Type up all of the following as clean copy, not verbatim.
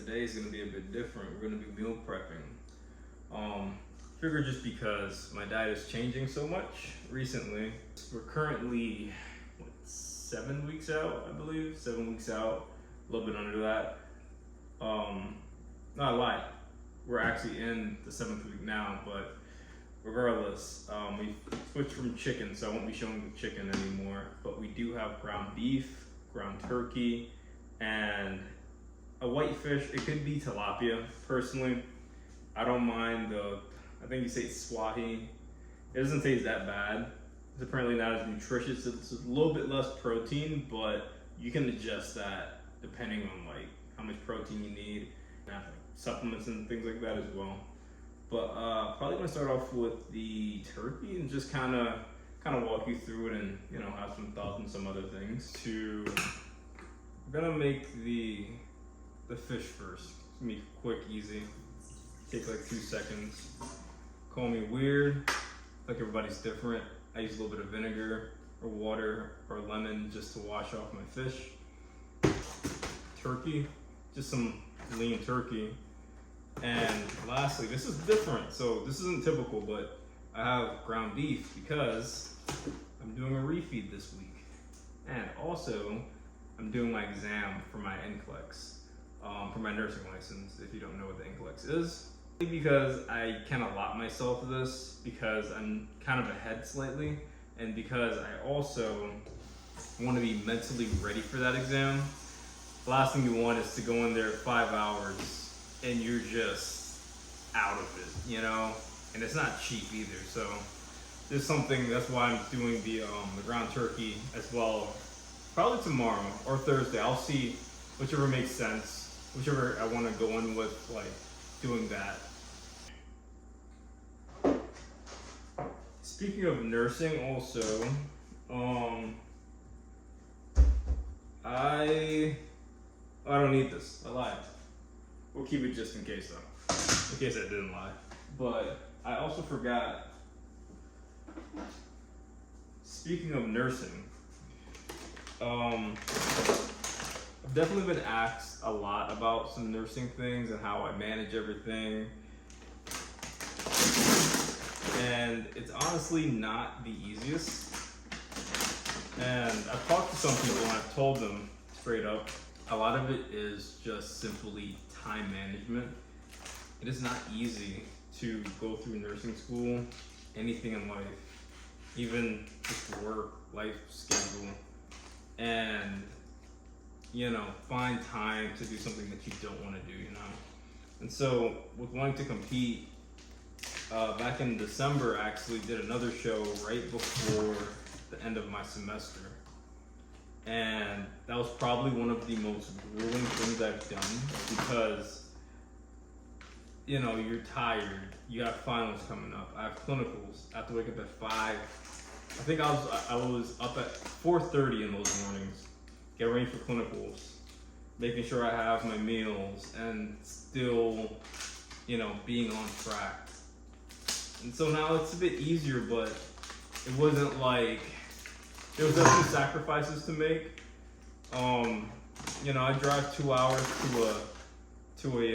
today is gonna be a bit different. We're gonna be meal prepping. Figure just because my diet is changing so much recently. We're currently, 7 weeks out, I believe. 7 weeks out, a little bit under that. Not a lie. We're actually in the 7th week now, but regardless, we switched from chicken, so I won't be showing the chicken anymore. But we do have ground beef, ground turkey, and a white fish. It could be tilapia. Personally, I don't mind I think you say swahi. It doesn't taste that bad. It's apparently not as nutritious. It's a little bit less protein, but you can adjust that depending on like how much protein you need, and have, like, supplements and things like that as well. But probably gonna start off with the turkey and just kind of walk you through it, and have some thoughts on some other things. We're gonna make the fish first. It's gonna be quick, easy. Take like 2 seconds. Call me weird, like everybody's different. I use a little bit of vinegar or water or lemon just to wash off my fish. Turkey, just some lean turkey. And lastly, this is different, so this isn't typical, but I have ground beef because I'm doing a refeed this week. And also, I'm doing my exam for my NCLEX, for my nursing license, if you don't know what the NCLEX is. Because I kind of allot myself to this because I'm kind of ahead slightly, and because I also want to be mentally ready for that exam. The last thing you want is to go in there 5 hours and you're just out of it, and it's not cheap either. So this is something, that's why I'm doing the ground turkey as well, probably tomorrow or Thursday. I'll see whichever makes sense, whichever I want to go in with, like doing that. Speaking of nursing also, I don't need this. I lied. We'll keep it just in case though. In case I didn't lie. But I also forgot, speaking of nursing, I've definitely been asked a lot about some nursing things and how I manage everything. And it's honestly not the easiest. And I've talked to some people and I've told them straight up, a lot of it is just simply time management. It is not easy to go through nursing school, anything in life, even just work, life schedule, and find time to do something that you don't want to do, And so with wanting to compete, back in December, I actually did another show right before the end of my semester. And that was probably one of the most grueling things I've done because, you're tired. You have finals coming up. I have clinicals. I have to wake up at 5. I think I was up at 4:30 in those mornings, get ready for clinicals, making sure I have my meals, and still, being on track. And so now it's a bit easier, but it wasn't like, there was definitely sacrifices to make. I drive 2 hours to a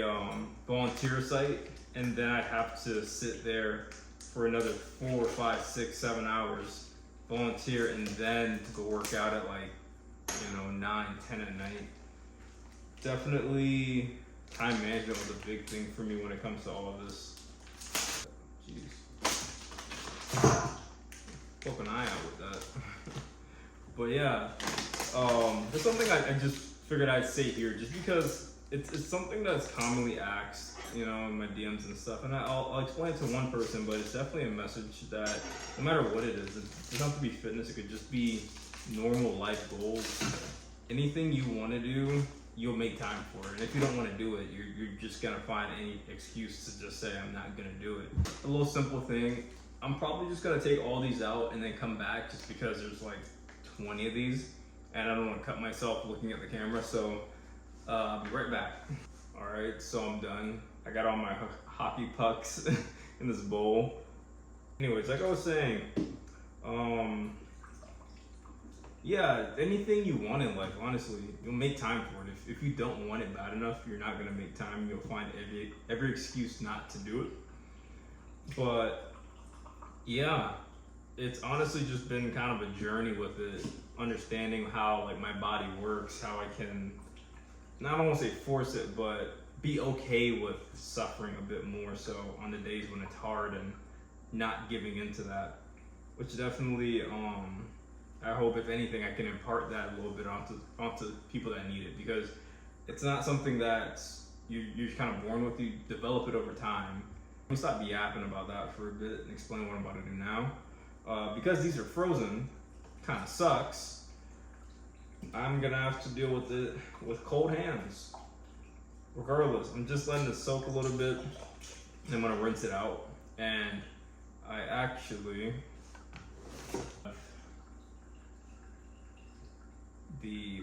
volunteer site, and then I have to sit there for another 4, 5, 6, 7 hours, volunteer, and then to go work out at 9, 10 at night. Definitely time management was a big thing for me when it comes to all of this. Jeez. Poke an eye out with that. But yeah, there's something I just figured I'd say here, just because it's something that's commonly asked, in my DMs and stuff, and I'll explain it to one person, but it's definitely a message that no matter what it is, it doesn't have to be fitness, it could just be normal life goals. Anything you want to do, you'll make time for it. And if you don't want to do it, you're just gonna find any excuse to just say, I'm not gonna do it. A little simple thing, I'm probably just gonna take all these out and then come back just because there's like 20 of these and I don't want to cut myself looking at the camera, so I'll be right back. All right, so I'm done. I got all my hockey pucks in this bowl. Anyways, like I was saying, Yeah, anything you want in life, honestly, you'll make time for it. If you don't want it bad enough, you're not gonna make time. You'll find every excuse not to do it. But yeah, it's honestly just been kind of a journey with it, understanding how like my body works, how I can not, I don't want to say force it, but be okay with suffering a bit more so on the days when it's hard and not giving into that. Which definitely, I hope if anything I can impart that a little bit onto people that need it, because it's not something that you're kind of born with. You develop it over time. Let me stop yapping about that for a bit and explain what I'm about to do now. Because these are frozen, kind of sucks. I'm gonna have to deal with it with cold hands. Regardless, I'm just letting it soak a little bit, and I'm gonna rinse it out. And I actually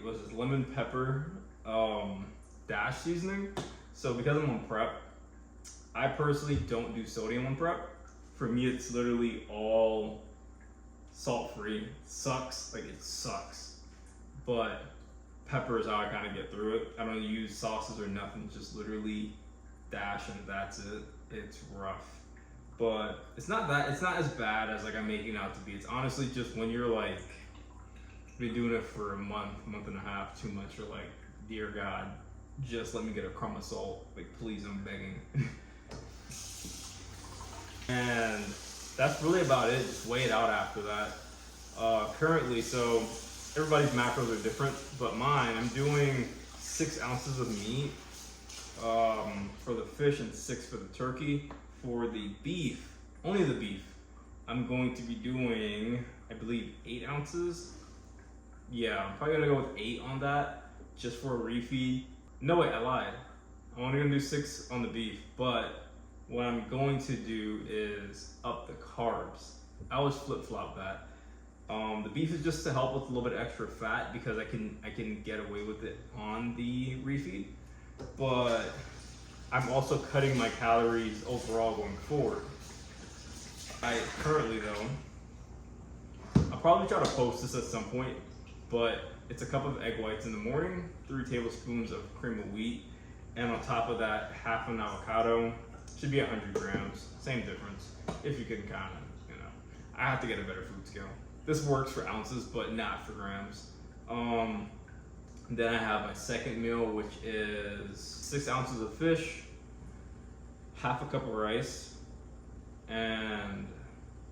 was this lemon pepper dash seasoning. So because I'm on prep, I personally don't do sodium on prep. For me, it's literally all salt free. Sucks, like it sucks. But pepper is how I kind of get through it. I don't use sauces or nothing, just literally dash and that's it. It's rough. But it's not as bad as like I'm making it out to be. It's honestly just when you're like, been doing it for a month and a half, 2 months, you're like, dear God, just let me get a crumb of salt. Like, please, I'm begging. And that's really about it. Just weigh it out after that. Currently, so everybody's macros are different, but mine, I'm doing 6 ounces of meat for the fish and 6 for the turkey. For the beef, only the beef, I'm going to be doing, I believe, 8 ounces. Yeah, I'm probably gonna go with 8 on that, just for a refeed. No, wait, I lied. I'm only gonna do 6 on the beef, but what I'm going to do is up the carbs. I always flip-flop that. The beef is just to help with a little bit extra fat because I can get away with it on the refeed, but I'm also cutting my calories overall going forward. I currently though, I'll probably try to post this at some point, but it's a cup of egg whites in the morning, 3 tablespoons of cream of wheat, and on top of that, half an avocado. Should be 100 grams, same difference, if you can kind of, I have to get a better food scale. This works for ounces, but not for grams. Then I have my second meal, which is 6 ounces of fish, half a cup of rice, and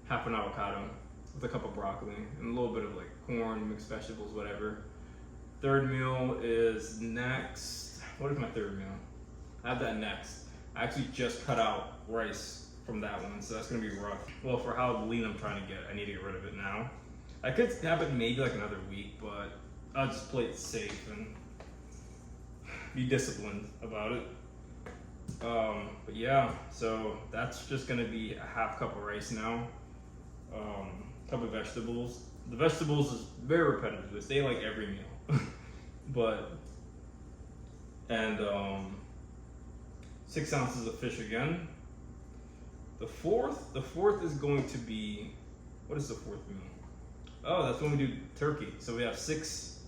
half an avocado with a cup of broccoli, and a little bit of like corn, mixed vegetables, whatever. Third meal is next. What is my third meal? I have that next. I actually just cut out rice from that one, so that's gonna be rough. Well, for how lean I'm trying to get, I need to get rid of it now. I could have it maybe like another week, but I'll just play it safe and be disciplined about it. But yeah, so that's just gonna be a half cup of rice now, cup of vegetables. The vegetables is very repetitive. They stay like every meal, and 6 ounces of fish again. The fourth is going to be, what is the fourth meal? Oh, that's when we do turkey. So we have 6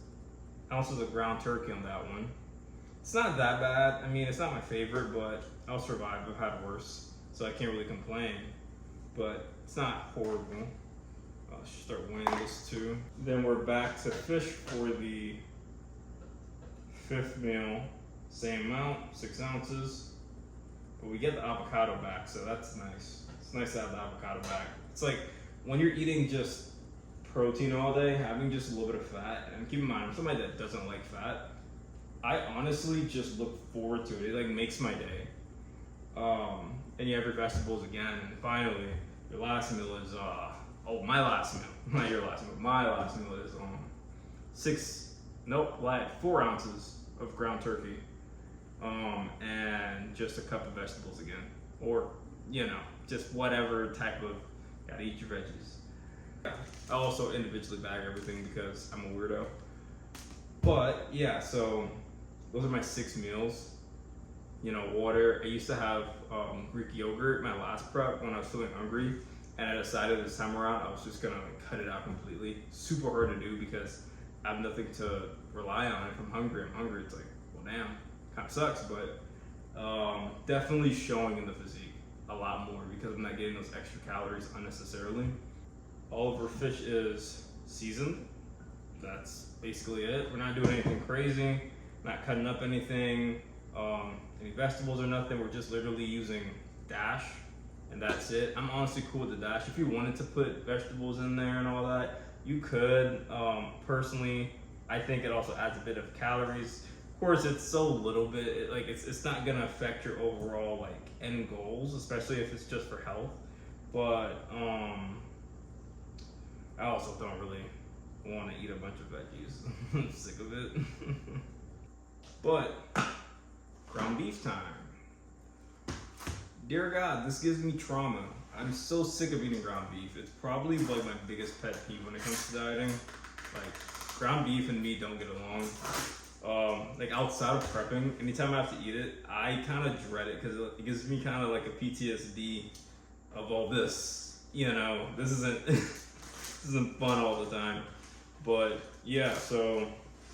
ounces of ground turkey on that one. It's not that bad. I mean, it's not my favorite, but I'll survive. I've had worse, so I can't really complain. But it's not horrible. I'll start weighing this too. Then we're back to fish for the 5th meal. Same amount, 6 ounces. But we get the avocado back, so that's nice. It's nice to have the avocado back. It's like when you're eating just protein all day, having just a little bit of fat, and keep in mind, I'm somebody that doesn't like fat, I honestly just look forward to it. It like makes my day. And you have your vegetables again, and finally, your last meal is, my last meal, not your last meal, my last meal is 4 ounces of ground turkey. And just a cup of vegetables again, or just whatever type of, gotta eat your veggies. I also individually bag everything because I'm a weirdo. But yeah, so those are my 6 meals. Water. I used to have Greek yogurt my last prep when I was feeling hungry, and I decided this time around I was just gonna like cut it out completely. Super hard to do because I have nothing to rely on. If I'm hungry, It's like, well, damn, kind of sucks, but definitely showing in the physique a lot more because I'm not getting those extra calories unnecessarily. All of our fish is seasoned. That's basically it. We're not doing anything crazy, not cutting up anything, any vegetables or nothing. We're just literally using dash, and that's it. I'm honestly cool with the dash. If you wanted to put vegetables in there and all that, you could. Personally, I think it also adds a bit of calories. Of course, it's so little bit, it's not gonna affect your overall like end goals, especially if it's just for health. But I also don't really want to eat a bunch of veggies. I'm sick of it. But ground beef time. Dear God, this gives me trauma. I'm so sick of eating ground beef. It's probably like my biggest pet peeve when it comes to dieting. Like ground beef and me don't get along. Like outside of prepping, anytime I have to eat it, I kind of dread it because it gives me kind of like a PTSD of all this. You know, this isn't fun all the time. But yeah, so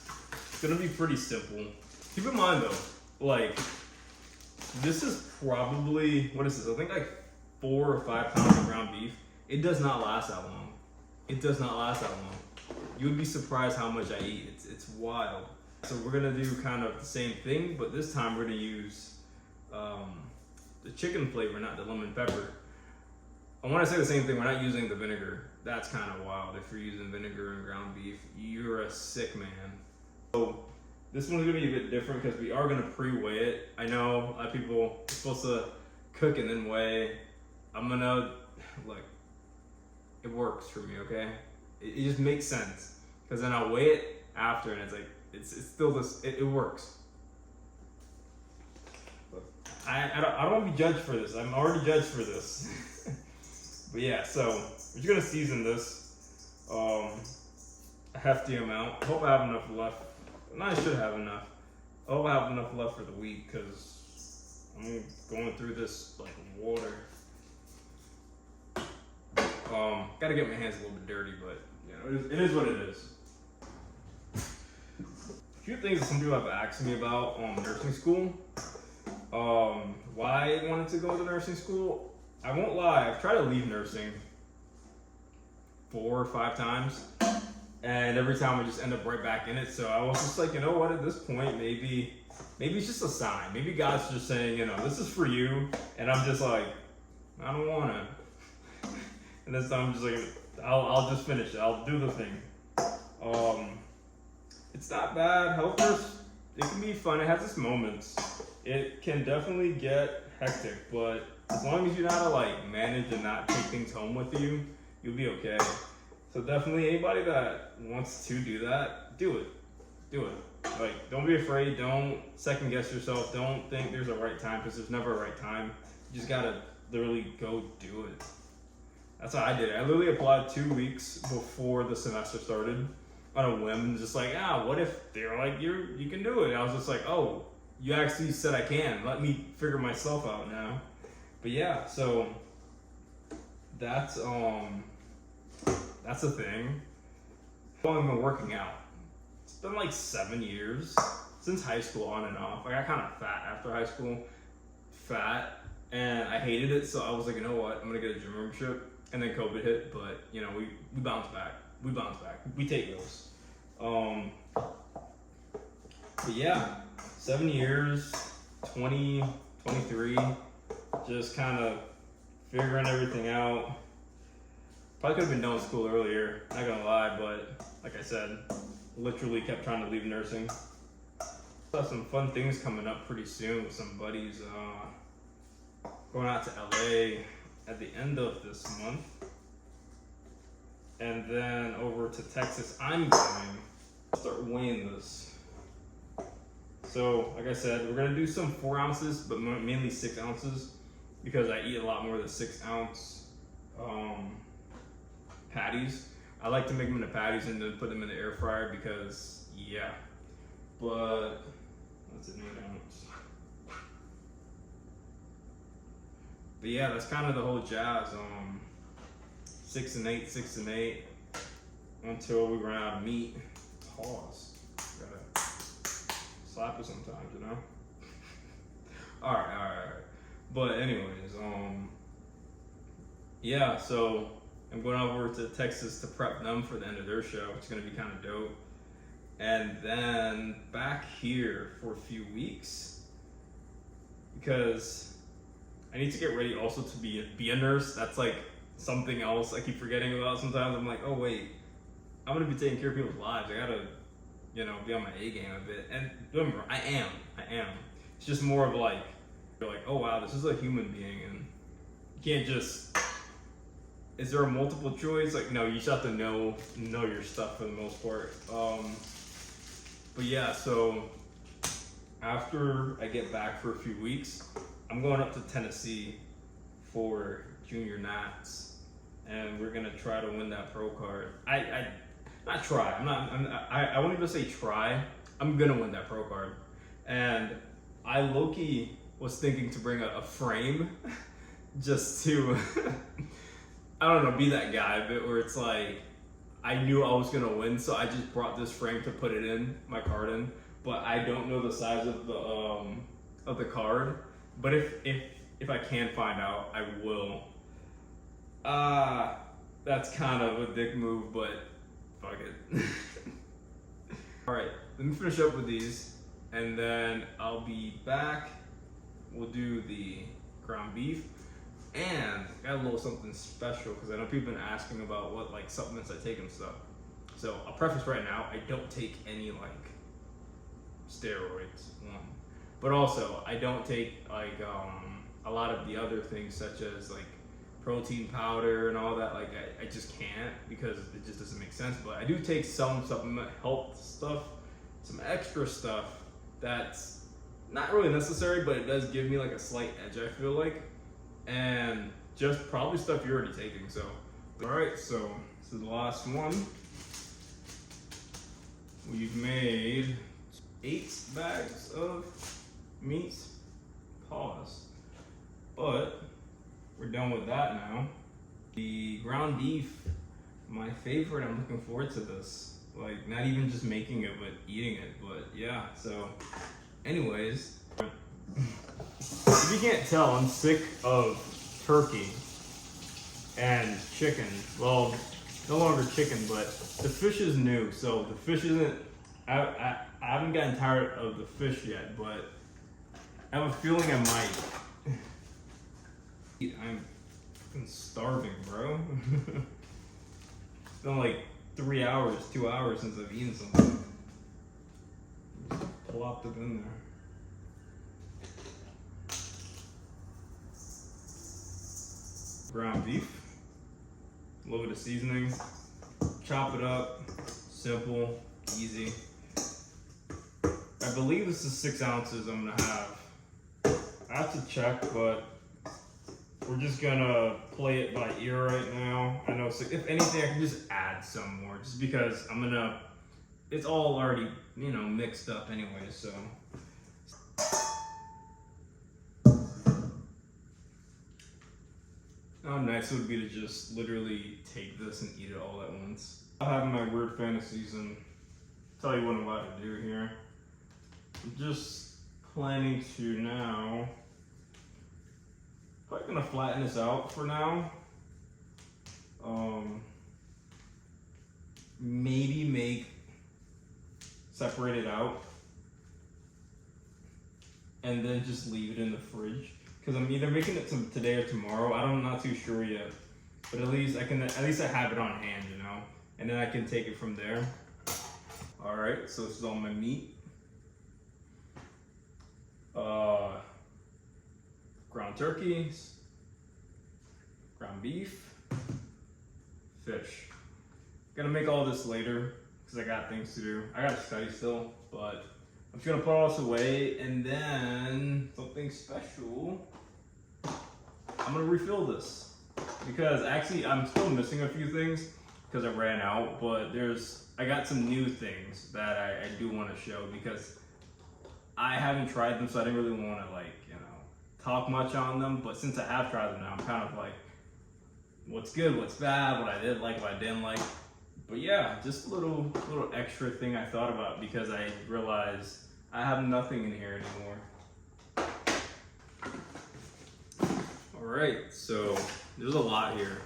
it's gonna be pretty simple. Keep in mind though, like this is probably, what is this? I think like 4 or 5 pounds of ground beef. It does not last that long. It does not last that long. You would be surprised how much I eat. It's wild. So we're gonna do kind of the same thing, but this time we're gonna use the chicken flavor, not the lemon pepper. I want to say the same thing. We're not using the vinegar. That's kind of wild. If you're using vinegar and ground beef, you're a sick man. So this one's gonna be a bit different because we are gonna pre-weigh it. I know a lot of people are supposed to cook and then weigh. I'm gonna, like, it works for me, okay? It just makes sense because then I'll weigh it after and it's like, it's still this, it works. I don't want to be judged for this. I'm already judged for this. But yeah, so we're just gonna season this a hefty amount. I hope I have enough left. And I should have enough. I hope I have enough left for the week because I'm going through this like water. Gotta get my hands a little bit dirty, but you know, it is what it is. A few things that some people have asked me about nursing school. Why I wanted to go to nursing school. I won't lie, I've tried to leave nursing 4 or 5 times, and every time I just end up right back in it. So I was just like, you know what, at this point, maybe it's just a sign. Maybe God's just saying, you know, this is for you, and I'm just like, I don't wanna. And this time I'm just like, I'll just finish it. I'll do the thing. It's not bad. Health nurse, it can be fun. It has its moments. It can definitely get hectic, but as long as you know how to like manage and not take things home with you, you'll be okay. So definitely anybody that wants to do that, do it. Do it. Like, don't be afraid. Don't second guess yourself. Don't think there's a right time because there's never a right time. You just gotta literally go do it. That's how I did it. I literally applied 2 weeks before the semester started on a whim, just like, what if they're like, you can do it? I was just like, oh, you actually said I can. Let me figure myself out now. But yeah, so that's the thing. How long have I been working out? It's been like 7 years since high school, on and off. I got kind of fat after high school, and I hated it. So I was like, you know what? I'm gonna get a gym membership. And then COVID hit, but you know, we bounced back. We take those. But yeah, 7 years, 23, just kind of figuring everything out. Probably could have been done with school earlier, not gonna lie, but like I said, literally kept trying to leave nursing. Got some fun things coming up pretty soon with some buddies. Going out to LA at the end of this month, and then over to Texas. I'm going to start weighing this. So like I said, we're gonna do some 4 ounces, but mainly 6 ounces because I eat a lot more than 6 ounce patties. I like to make them into patties and then put them in the air fryer because yeah. But that's an 8 ounce. But yeah, that's kind of the whole jazz. 6 and 8, 6 and 8 until we run out of meat. Pause. Gotta slap it sometimes, you know. All right. But anyways, yeah. So I'm going over to Texas to prep them for the end of their show, which is gonna be kind of dope. And then back here for a few weeks because I need to get ready also to be a nurse. That's like something else I keep forgetting about sometimes. I'm like, oh wait, I'm gonna be taking care of people's lives. I gotta, be on my A game a bit. And remember, I am. It's just more of like, you're like, oh wow, this is a human being, and you can't just. Is there a multiple choice? Like, no, you just have to know your stuff for the most part. But yeah, so after I get back for a few weeks, I'm going up to Tennessee for Junior Nats, and we're gonna try to win that pro card. I won't even say try. I'm gonna win that pro card, and I low-key was thinking to bring a frame just to I don't know, be that guy a bit where it's like I knew I was gonna win, so I just brought this frame to put it in my card in. But I don't know the size of the card. But if I can find out, I will. That's kind of a dick move, but fuck it. All right, let me finish up with these, and then I'll be back. We'll do the ground beef. And I got a little something special because I know people have been asking about what like supplements I take and stuff. So I'll preface right now, I don't take any like steroids, one. But also I don't take like a lot of the other things such as like protein powder and all that. Like I just can't because it just doesn't make sense. But I do take some supplement health stuff, some extra stuff that's not really necessary, but it does give me like a slight edge, I feel like. And just probably stuff you're already taking. So, all right, so this is the last one. We've made 8 bags of meat. Pause. But we're done with that now. The ground beef, my favorite. I'm looking forward to this. Like, not even just making it, but eating it. But yeah, so anyways. If you can't tell, I'm sick of turkey and chicken. Well, no longer chicken, but the fish is new, so the fish isn't. I haven't gotten tired of the fish yet, but I have a feeling I might. I'm fucking starving, bro. It's been like 3 hours, 2 hours since I've eaten something. Just plopped it in there. Ground beef, a little bit of seasoning, chop it up, simple, easy. I believe this is 6 ounces I'm gonna have. I have to check, but we're just gonna play it by ear right now. I know, so if anything, I can just add some more, just because it's all already, mixed up anyway, so. How nice it would be to just literally take this and eat it all at once. I'm having my weird fantasies and tell you what I'm about to do here. I'm just planning to now, probably gonna flatten this out for now. Maybe separate it out and then just leave it in the fridge. Because I'm either making it today or tomorrow. I'm not too sure yet, but at least I have it on hand, and then I can take it from there. All right, so this is all my meat. Ground turkeys, ground beef, fish. Gonna make all this later because I got things to do. I gotta study still, but I'm just gonna put all this away, and then something special. I'm gonna refill this because actually I'm still missing a few things because I ran out, but I got some new things that I do want to show because I haven't tried them, so I didn't really want to talk much on them. But since I have tried them now, I'm kind of like what's good, what's bad, what I did like, what I didn't like. But yeah, just a little extra thing I thought about because I realized I have nothing in here anymore. All right, so there's a lot here.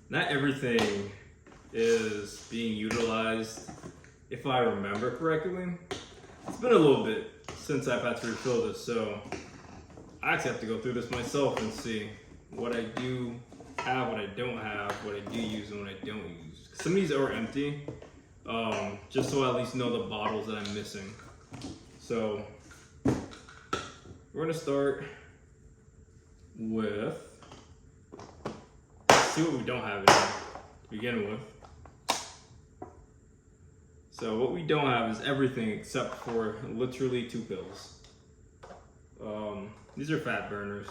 Not everything is being utilized, if I remember correctly. It's been a little bit since I've had to refill this, so I actually have to go through this myself and see what I do have, what I don't have, what I do use, and what I don't use. Some of these are empty, just so I at least know the bottles that I'm missing. So we're gonna start with, see what we don't have in here to begin with. So what we don't have is everything except for literally 2 pills. These are fat burners.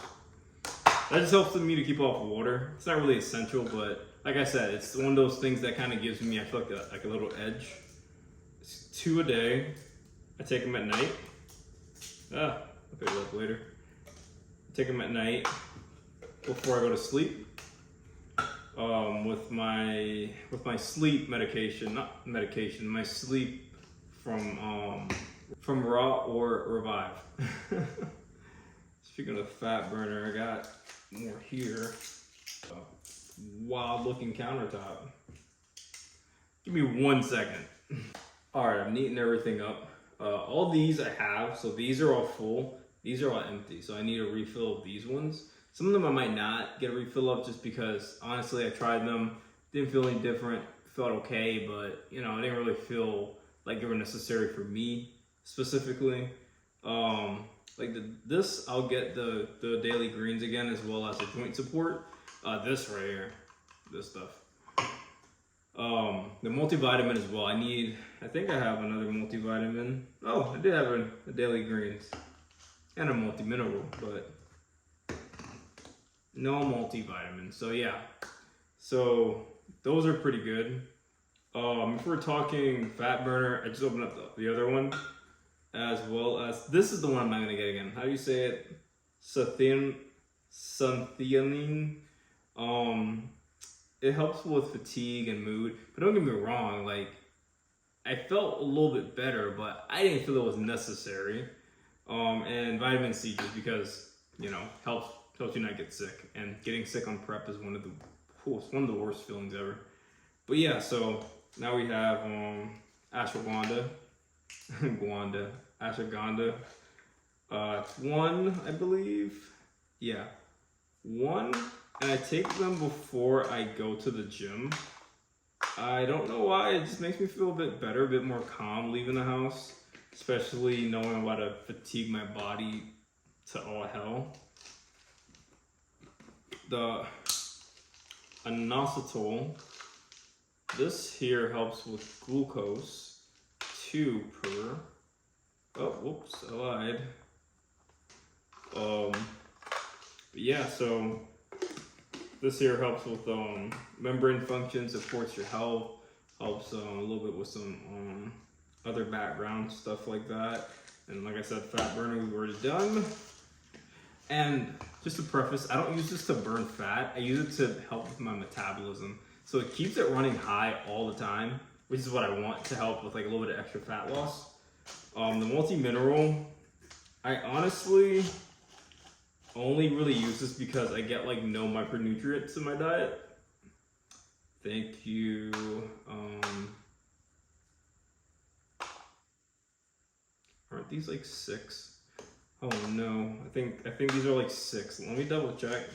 That just helps me to keep off water. It's not really essential, but like I said, it's one of those things that kind of gives me, I feel like a little edge. It's 2 a day. I take them at night. I'll pick it up later. I take them at night before I go to sleep. With my sleep medication, not medication, my sleep from Raw or Revive. Speaking of fat burner, I got more here. Wild looking countertop. Give me 1 second. All right, I'm neating everything up. All these I have, so these are all full. These are all empty, so I need a refill of these ones. Some of them I might not get a refill of just because, honestly, I tried them, didn't feel any different, felt okay, but, you know, I didn't really feel like they were necessary for me specifically. This, I'll get the daily greens again, as well as the joint support. This right here, this stuff. The multivitamin as well. I think I have another multivitamin. Oh, I did have a daily greens and a multi-mineral, but no multivitamin. So yeah, so those are pretty good. If we're talking fat burner, I just opened up the other one, as well as, this is the one I'm not gonna get again. How do you say it? Suntheanine. It helps with fatigue and mood, but don't get me wrong, like, I felt a little bit better, but I didn't feel it was necessary. And vitamin C, just because, you know, helps you not get sick, and getting sick on prep is one of the worst feelings ever. But yeah, so now we have ashwagandha. Ashwagandha. It's 1, I believe. Yeah, 1, and I take them before I go to the gym. I don't know why, it just makes me feel a bit better, a bit more calm leaving the house, especially knowing I'm about to fatigue my body to all hell. The inositol, this here helps with glucose, 2 per. Oh, whoops, I lied. But yeah, so this here helps with membrane function, supports your health, helps a little bit with some other background stuff like that. And like I said, fat burning we've already done. And just to preface, I don't use this to burn fat. I use it to help with my metabolism. So it keeps it running high all the time, which is what I want to help with like a little bit of extra fat loss. The multi-mineral, I honestly only really use this because I get like no micronutrients in my diet. Thank you. Aren't these like 6? Oh no, I think these are like 6. Let me double check.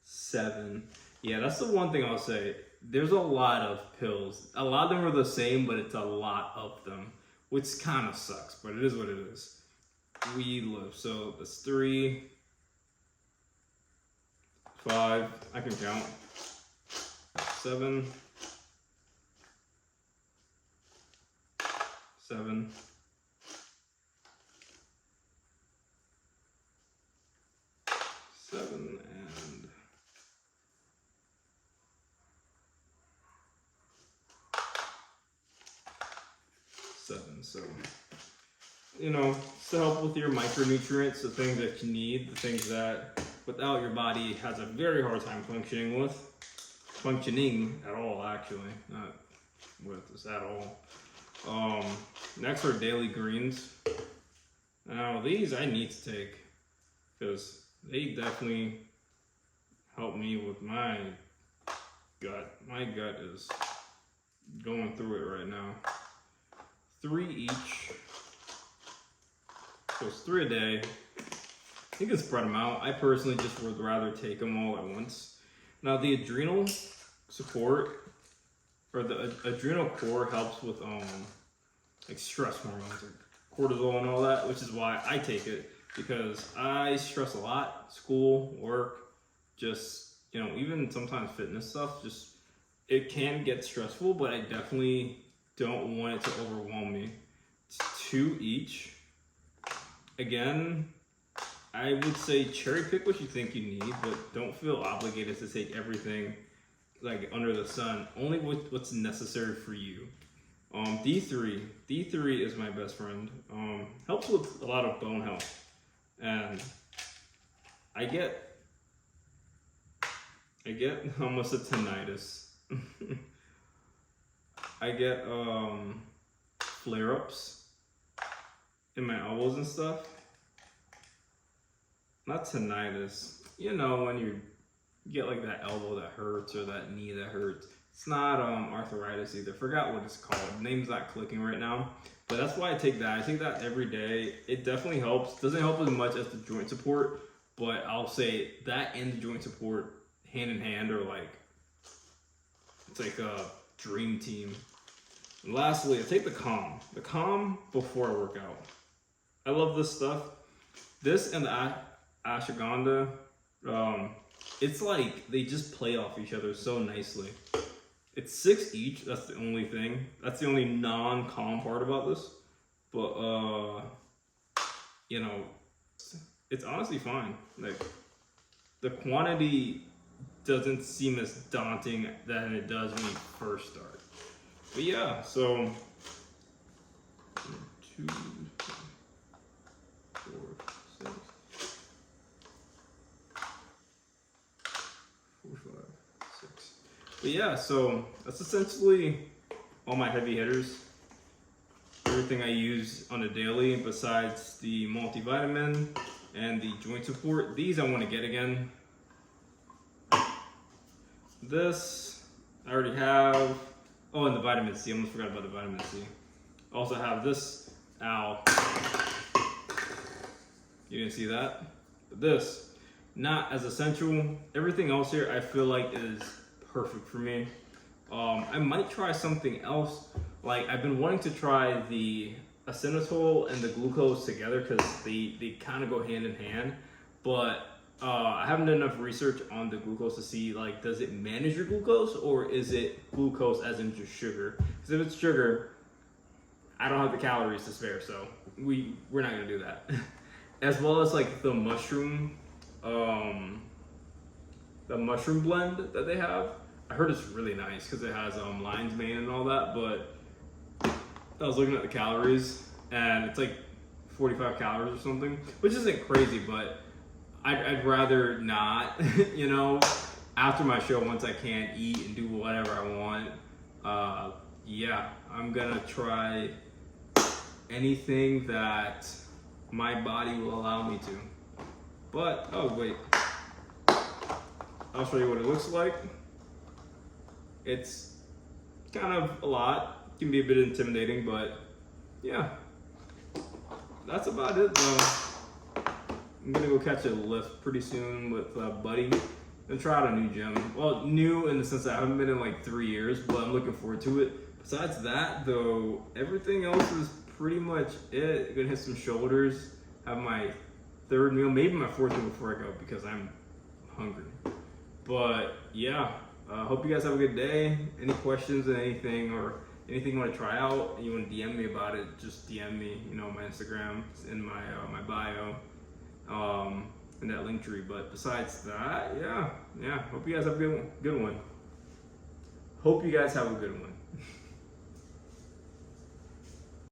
7. Yeah, that's the one thing I'll say. There's a lot of pills. A lot of them are the same, but it's a lot of them, which kind of sucks, but it is what it is. We live. So that's 3, 5. I can count. 7. 7. 7 and 7. So, you know, to help with your micronutrients, the things that you need, the things that without your body has a very hard time functioning at all, actually, not with this at all. Next are daily greens. Now these I need to take because they definitely help me with my gut. My gut is going through it right now. 3 each. So it's 3 a day. You can spread them out. I personally just would rather take them all at once. Now the adrenal support, or the adrenal core, helps with like stress hormones, like cortisol and all that, which is why I take it, because I stress a lot. School, work, just, you know, even sometimes fitness stuff, just, it can get stressful, but I definitely don't want it to overwhelm me. It's 2 each. Again, I would say cherry pick what you think you need, but don't feel obligated to take everything like under the sun. Only what's necessary for you. D3 is my best friend. Helps with a lot of bone health, and I get almost a tinnitus. I get flare-ups in my elbows and stuff. Not tinnitus, you know, when you get like that elbow that hurts or that knee that hurts. It's not arthritis either. Forgot what it's called. Name's not clicking right now. But that's why I take that. I take that every day. It definitely helps. Doesn't help as much as the joint support, but I'll say that and the joint support hand in hand are like, it's like a dream team. And lastly, I take the Calm. The Calm before I work out. I love this stuff. This and the ashwagandha, it's like they just play off each other so nicely. It's 6 each. That's the only thing. That's the only non-calm part about this. But you know, it's honestly fine. Like, the quantity doesn't seem as daunting than it does when you first start. But yeah, so 2, 4, 6, 4, 5, 6. But yeah, so that's essentially all my heavy hitters. Everything I use on a daily besides the multivitamin and the joint support. These I want to get again. This I already have. Oh, and the vitamin C. I almost forgot about the vitamin C. I also have this. Ow. You didn't see that? But this, not as essential. Everything else here I feel like is perfect for me. I might try something else. Like, I've been wanting to try the inositol and the glucose together because they kind of go hand in hand. But I haven't done enough research on the glucose to see, like, does it manage your glucose or is it glucose as in just sugar? Because if it's sugar, I don't have the calories to spare, so we're not gonna do that. As well as like the mushroom blend that they have. I heard it's really nice because it has lion's mane and all that, but I was looking at the calories and it's like 45 calories or something, which isn't crazy, but I'd rather not, you know, after my show, once I can't eat and do whatever I want. Yeah, I'm gonna try anything that my body will allow me to. But, oh wait, I'll show you what it looks like. It's kind of a lot. It can be a bit intimidating, but yeah, that's about it though. I'm gonna go catch a lift pretty soon with Buddy and try out a new gym. Well, new in the sense that I haven't been in like 3 years, but I'm looking forward to it. Besides that though, everything else is pretty much it. Gonna hit some shoulders, have my 3rd meal, maybe my 4th meal before I go because I'm hungry. But yeah, hope you guys have a good day. Any questions or anything you want to try out and you want to DM me about it, just DM me. You know, my Instagram is in my my bio, in that link tree. But besides that, yeah. Hope you guys have a good one. Hope you guys have a good one.